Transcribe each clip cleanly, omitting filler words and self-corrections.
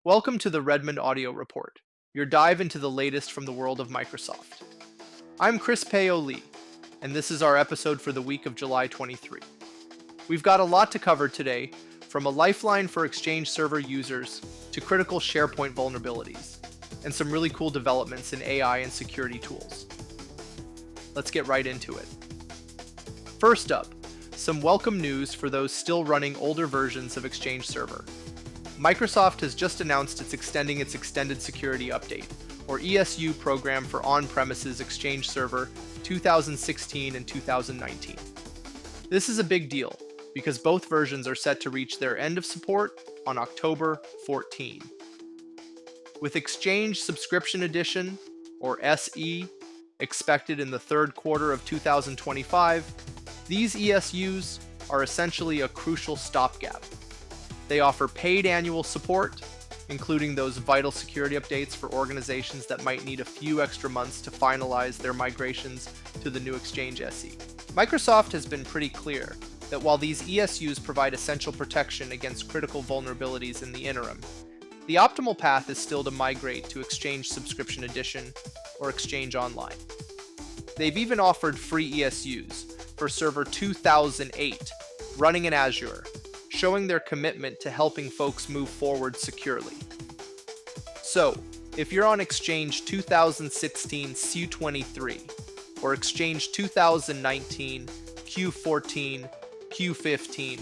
Welcome to the Redmond Audio Report, your dive into the latest from the world of Microsoft. I'm Chris Paoli, and this is our episode for the week of July 23. We've got a lot to cover today, from a lifeline for Exchange Server users to critical SharePoint vulnerabilities, and some really cool developments in AI and security tools. Let's get right into it. First up, some welcome news for those still running older versions of Exchange Server. Microsoft has just announced it's extending its Extended Security Update, or ESU program for on-premises Exchange Server 2016 and 2019. This is a big deal, because both versions are set to reach their end of support on October 14. With Exchange Subscription Edition, or SE, expected in the third quarter of 2025, these ESUs are essentially a crucial stopgap. They offer paid annual support, including those vital security updates for organizations that might need a few extra months to finalize their migrations to the new Exchange SE. Microsoft has been pretty clear that while these ESUs provide essential protection against critical vulnerabilities in the interim, the optimal path is still to migrate to Exchange Subscription Edition or Exchange Online. They've even offered free ESUs for Server 2008 running in Azure, showing their commitment to helping folks move forward securely. So, if you're on Exchange 2016 Q23 or Exchange 2019 Q14, Q15,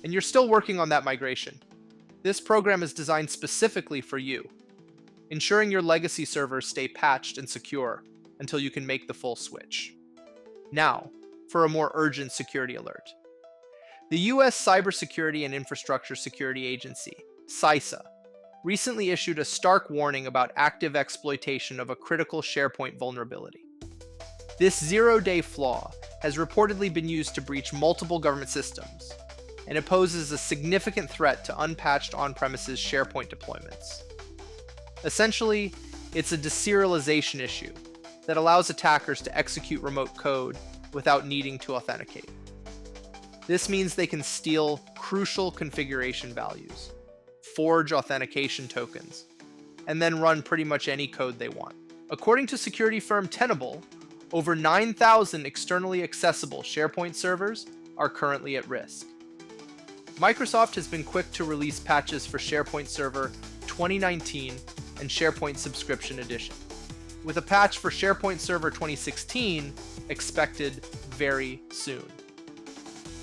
and you're still working on that migration, this program is designed specifically for you, ensuring your legacy servers stay patched and secure until you can make the full switch. Now, for a more urgent security alert. The U.S. Cybersecurity and Infrastructure Security Agency, CISA, recently issued a stark warning about active exploitation of a critical SharePoint vulnerability. This zero-day flaw has reportedly been used to breach multiple government systems, and it poses a significant threat to unpatched on-premises SharePoint deployments. Essentially, it's a deserialization issue that allows attackers to execute remote code without needing to authenticate. This means they can steal crucial configuration values, forge authentication tokens, and then run pretty much any code they want. According to security firm Tenable, over 9,000 externally accessible SharePoint servers are currently at risk. Microsoft has been quick to release patches for SharePoint Server 2019 and SharePoint Subscription Edition, with a patch for SharePoint Server 2016 expected very soon.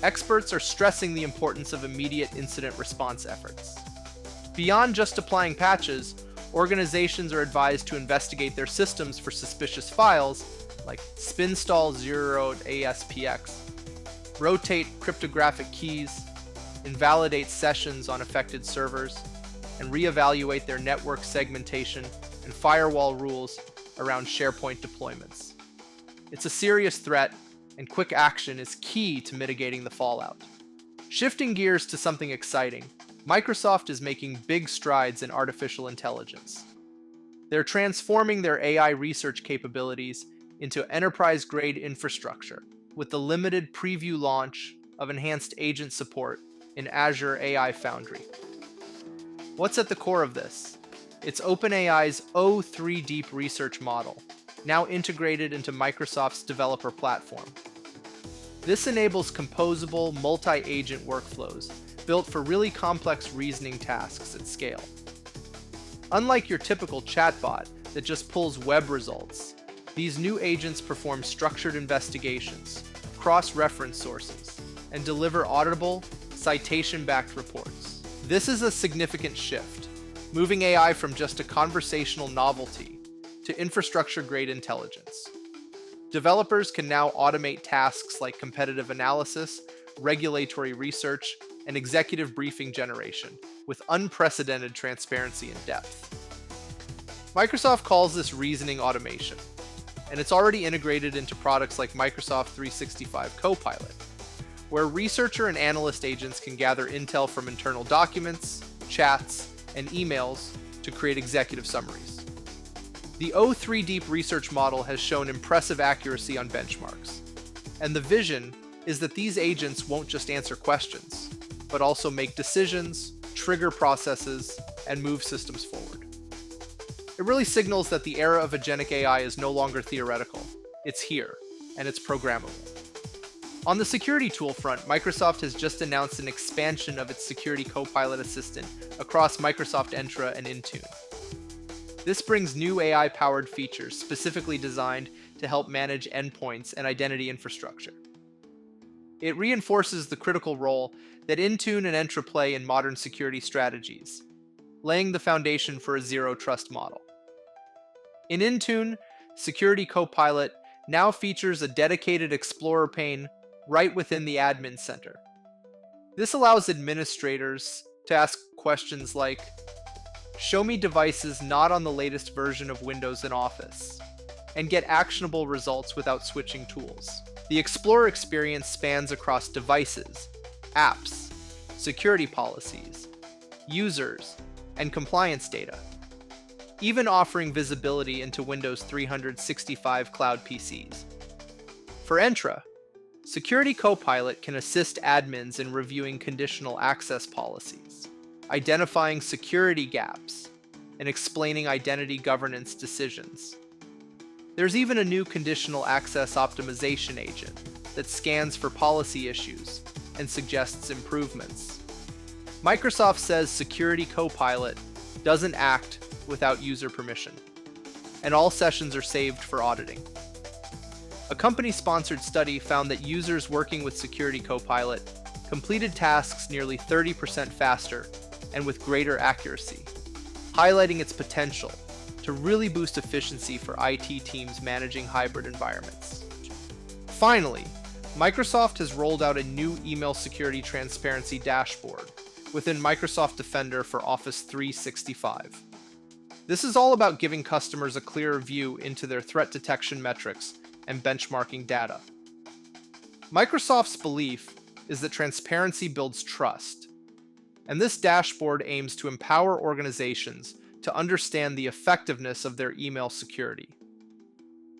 Experts are stressing the importance of immediate incident response efforts. Beyond just applying patches, organizations are advised to investigate their systems for suspicious files like spinstall 0 ASPX, rotate cryptographic keys, invalidate sessions on affected servers, and reevaluate their network segmentation and firewall rules around SharePoint deployments. It's a serious threat, and quick action is key to mitigating the fallout. Shifting gears to something exciting, Microsoft is making big strides in artificial intelligence. They're transforming their AI research capabilities into enterprise-grade infrastructure with the limited preview launch of enhanced agent support in Azure AI Foundry. What's at the core of this? It's OpenAI's O3 Deep Research model, now integrated into Microsoft's developer platform. This enables composable, multi-agent workflows built for really complex reasoning tasks at scale. Unlike your typical chatbot that just pulls web results, these new agents perform structured investigations, cross-reference sources, and deliver auditable, citation-backed reports. This is a significant shift, moving AI from just a conversational novelty to infrastructure-grade intelligence. Developers can now automate tasks like competitive analysis, regulatory research, and executive briefing generation with unprecedented transparency and depth. Microsoft calls this reasoning automation, and it's already integrated into products like Microsoft 365 Copilot, where researcher and analyst agents can gather intel from internal documents, chats, and emails to create executive summaries. The O3 Deep Research model has shown impressive accuracy on benchmarks, and the vision is that these agents won't just answer questions, but also make decisions, trigger processes, and move systems forward. It really signals that the era of agentic AI is no longer theoretical. It's here, and it's programmable. On the security tool front, Microsoft has just announced an expansion of its security Copilot assistant across Microsoft Entra and Intune. This brings new AI-powered features specifically designed to help manage endpoints and identity infrastructure. It reinforces the critical role that Intune and Entra play in modern security strategies, laying the foundation for a zero-trust model. In Intune, Security Copilot now features a dedicated Explorer pane right within the Admin Center. This allows administrators to ask questions like, "Show me devices not on the latest version of Windows and Office," and get actionable results without switching tools. The Explorer experience spans across devices, apps, security policies, users, and compliance data, even offering visibility into Windows 365 cloud PCs. For Entra, Security Copilot can assist admins in reviewing conditional access policies, identifying security gaps, and explaining identity governance decisions. There's even a new conditional access optimization agent that scans for policy issues and suggests improvements. Microsoft says Security Copilot doesn't act without user permission, and all sessions are saved for auditing. A company-sponsored study found that users working with Security Copilot completed tasks nearly 30% faster and with greater accuracy, highlighting its potential to really boost efficiency for IT teams managing hybrid environments. Finally, Microsoft has rolled out a new email security transparency dashboard within Microsoft Defender for Office 365. This is all about giving customers a clearer view into their threat detection metrics and benchmarking data. Microsoft's belief is that transparency builds trust, and this dashboard aims to empower organizations to understand the effectiveness of their email security.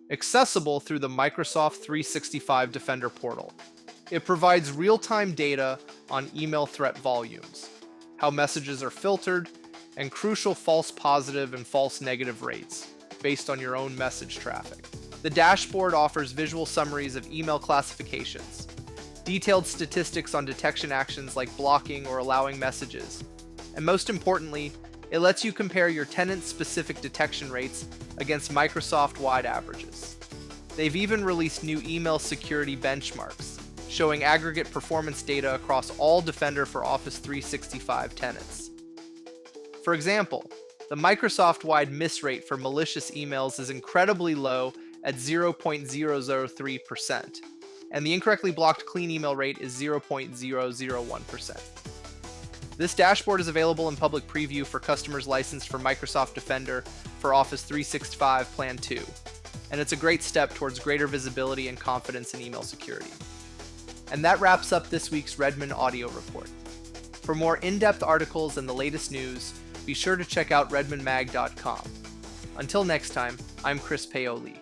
Accessible through the Microsoft 365 Defender portal, it provides real-time data on email threat volumes, how messages are filtered, and crucial false positive and false negative rates based on your own message traffic. The dashboard offers visual summaries of email classifications, detailed statistics on detection actions like blocking or allowing messages, and most importantly, it lets you compare your tenant-specific detection rates against Microsoft-wide averages. They've even released new email security benchmarks, showing aggregate performance data across all Defender for Office 365 tenants. For example, the Microsoft-wide miss rate for malicious emails is incredibly low at 0.003%, and the incorrectly blocked clean email rate is 0.001%. This dashboard is available in public preview for customers licensed for Microsoft Defender for Office 365 Plan 2, and it's a great step towards greater visibility and confidence in email security. And that wraps up this week's Redmond audio report. For more in-depth articles and the latest news, be sure to check out redmondmag.com. Until next time, I'm Chris Paoli.